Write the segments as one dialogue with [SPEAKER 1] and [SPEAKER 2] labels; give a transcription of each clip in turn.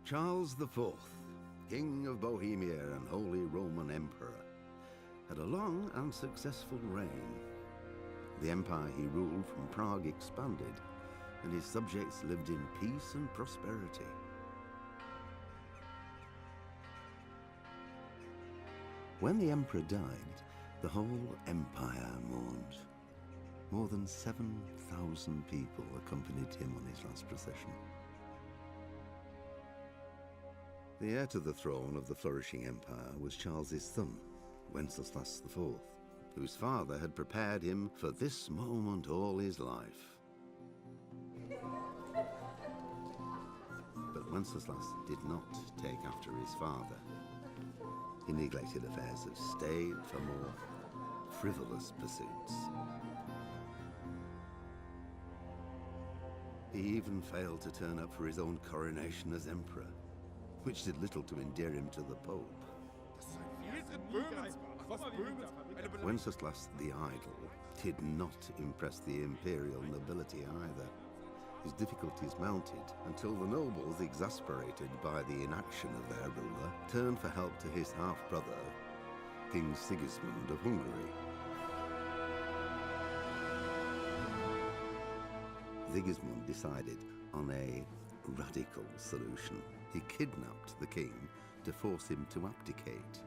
[SPEAKER 1] Charles IV, King of Bohemia and Holy Roman Emperor, had a long and successful reign. The empire he ruled from Prague expanded, and his subjects lived in peace and prosperity. When the emperor died, the whole empire mourned. More than 7,000 people accompanied him on his last procession. The heir to the throne of the flourishing empire was Charles's son, Wenceslas IV, whose father had prepared him for this moment all his life. But Wenceslas did not take after his father. He neglected affairs of state for more frivolous pursuits. He even failed to turn up for his own coronation as emperor, which did little to endear him to the Pope. Wenceslas the Idle did not impress the imperial nobility either. His difficulties mounted until the nobles, exasperated by the inaction of their ruler, turned for help to his half-brother, King Sigismund of Hungary. Sigismund decided on a radical solution. He kidnapped the king to force him to abdicate,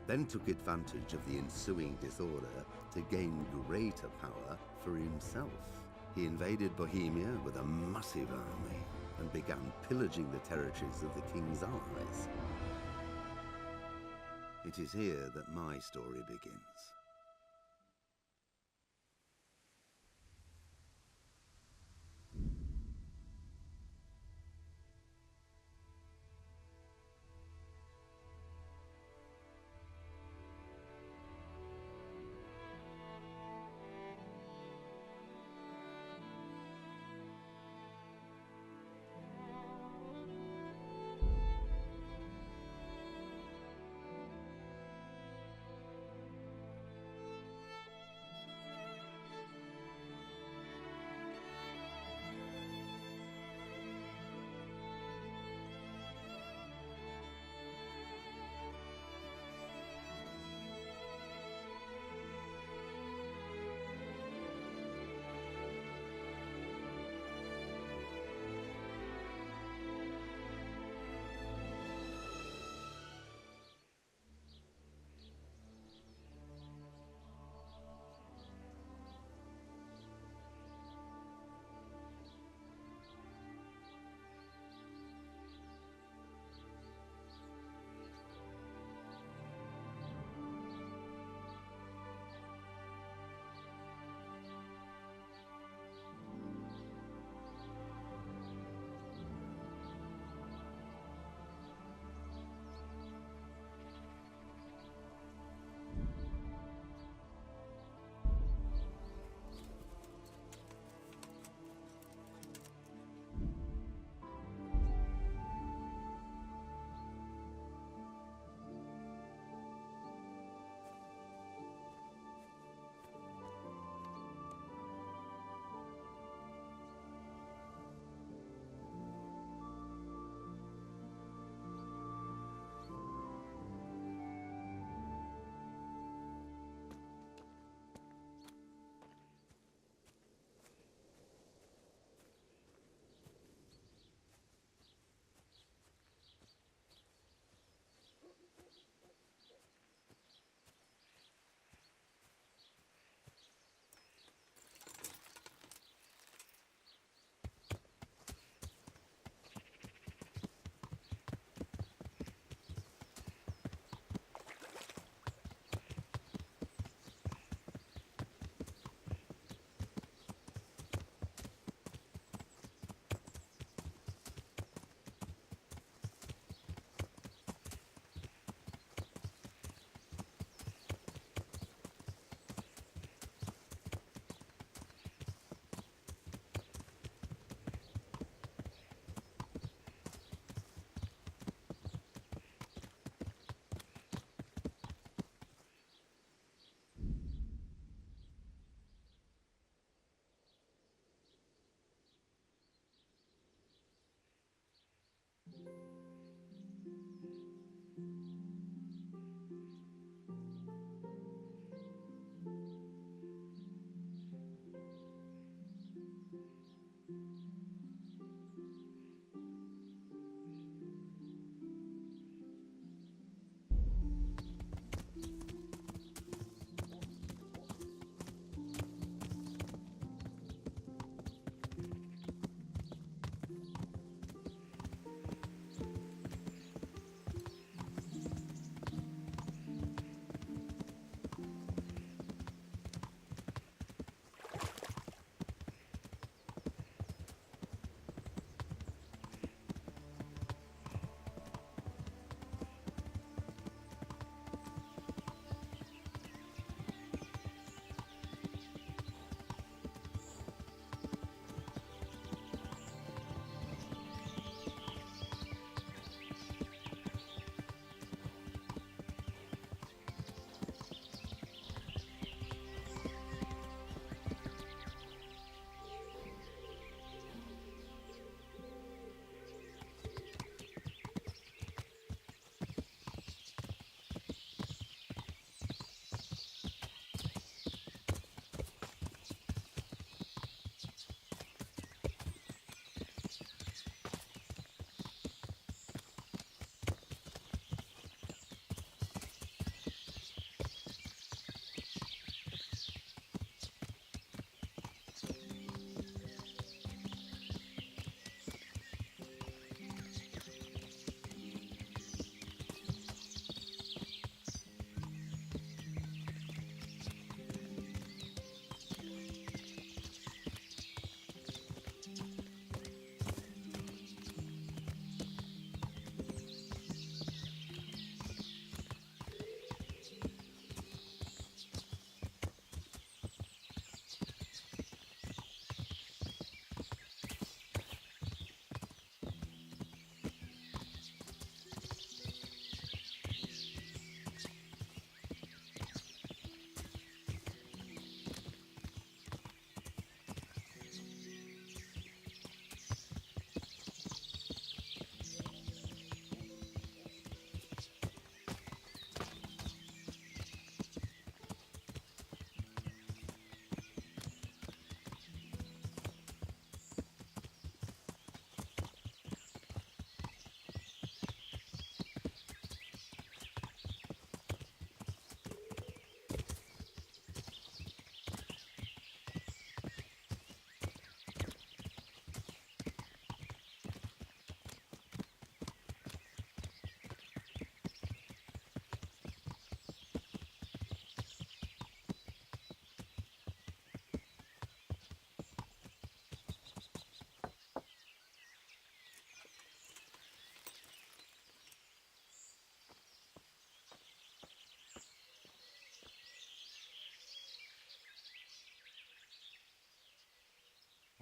[SPEAKER 1] then took advantage of the ensuing disorder to gain greater power for himself. He invaded Bohemia with a massive army and began pillaging the territories of the king's allies. It is here that my story begins.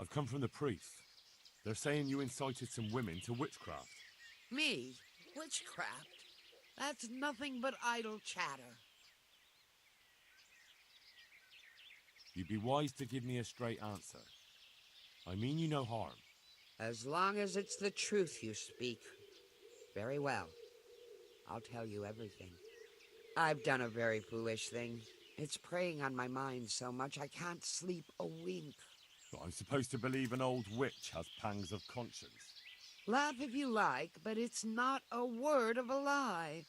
[SPEAKER 2] I've come from the priest. They're saying you incited some women to witchcraft.
[SPEAKER 3] Me? Witchcraft? That's nothing but idle chatter.
[SPEAKER 2] You'd be wise to give me a straight answer. I mean you no harm.
[SPEAKER 3] As long as it's the truth you speak. Very well. I'll tell you everything. I've done a very foolish thing. It's preying on my mind so much I can't sleep a wink.
[SPEAKER 2] But I'm supposed to believe an old witch has pangs of conscience.
[SPEAKER 3] Laugh if you like, but it's not a word of a lie.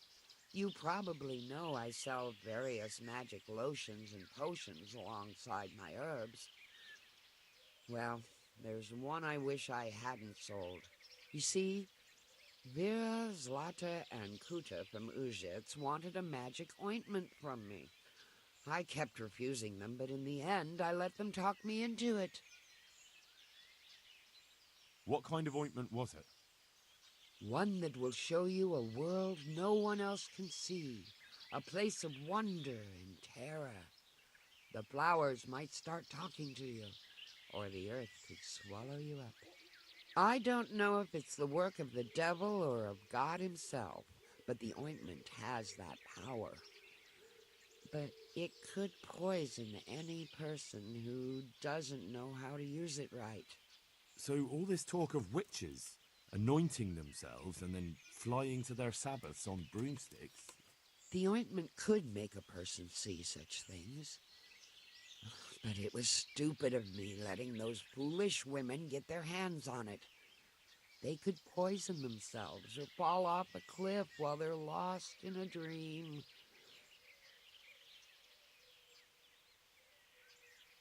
[SPEAKER 3] You probably know I sell various magic lotions and potions alongside my herbs. Well, there's one I wish I hadn't sold. You see, Vera, Zlata, and Kuta from Uzhitz wanted a magic ointment from me. I kept refusing them, but in the end, I let them talk me into it.
[SPEAKER 2] What kind of ointment was it?
[SPEAKER 3] One that will show you a world no one else can see, a place of wonder and terror. The flowers might start talking to you, or the earth could swallow you up. I don't know if it's the work of the devil or of God himself, but the ointment has that power. But it could poison any person who doesn't know how to use it right.
[SPEAKER 2] So all this talk of witches anointing themselves and then flying to their sabbaths on broomsticks.
[SPEAKER 3] The ointment could make a person see such things. But it was stupid of me letting those foolish women get their hands on it. They could poison themselves or fall off a cliff while they're lost in a dream.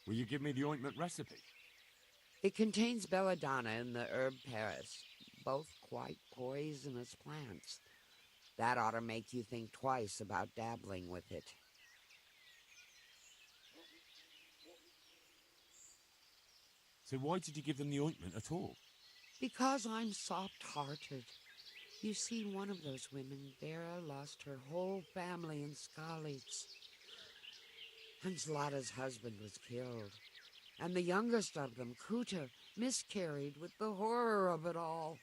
[SPEAKER 2] Will you give me the ointment recipe?
[SPEAKER 3] It contains belladonna and the herb Paris, both quite poisonous plants. That ought to make you think twice about dabbling with it.
[SPEAKER 2] So why did you give them the ointment at all?
[SPEAKER 3] Because I'm soft-hearted. You see, one of those women, Vera, lost her whole family in Skalitz. And Zlata's husband was killed. And the youngest of them, Kuta, miscarried with the horror of it all.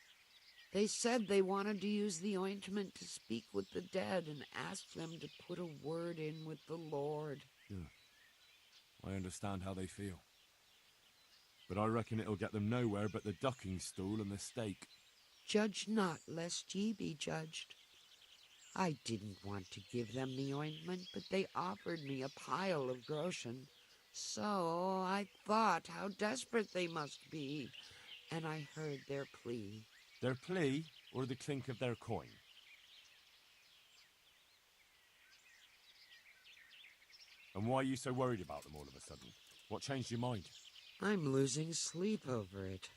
[SPEAKER 3] They said they wanted to use the ointment to speak with the dead and ask them to put a word in with the Lord.
[SPEAKER 2] Yeah. I understand how they feel. But I reckon it'll get them nowhere but the ducking stool and the stake.
[SPEAKER 3] Judge not, lest ye be judged. I didn't want to give them the ointment, but they offered me a pile of groschen. So I thought how desperate they must be, and I heard their plea.
[SPEAKER 2] Their plea, or the clink of their coin? And why are you so worried about them all of a sudden? What changed your mind?
[SPEAKER 3] I'm losing sleep over it.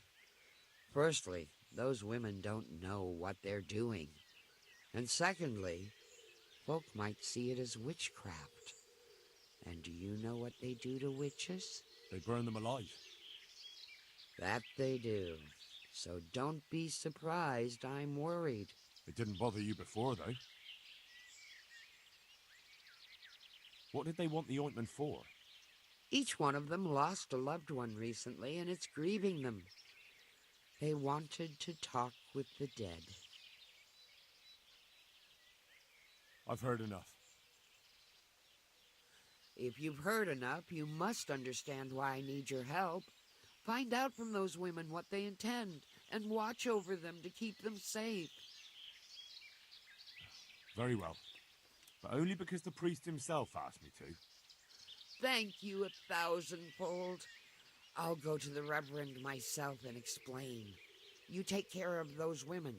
[SPEAKER 3] Firstly, those women don't know what they're doing. And secondly, folk might see it as witchcraft. And do you know what they do to witches?
[SPEAKER 2] They burn them alive.
[SPEAKER 3] That they do. So don't be surprised I'm worried.
[SPEAKER 2] It didn't bother you before, though. What did they want the ointment for?
[SPEAKER 3] Each one of them lost a loved one recently, and it's grieving them. They wanted to talk with the dead.
[SPEAKER 2] I've heard enough.
[SPEAKER 3] If you've heard enough, you must understand why I need your help. Find out from those women what they intend, and watch over them to keep them safe.
[SPEAKER 2] Very well. But only because the priest himself asked me to.
[SPEAKER 3] Thank you 1,000-fold. I'll go to the Reverend myself and explain. You take care of those women.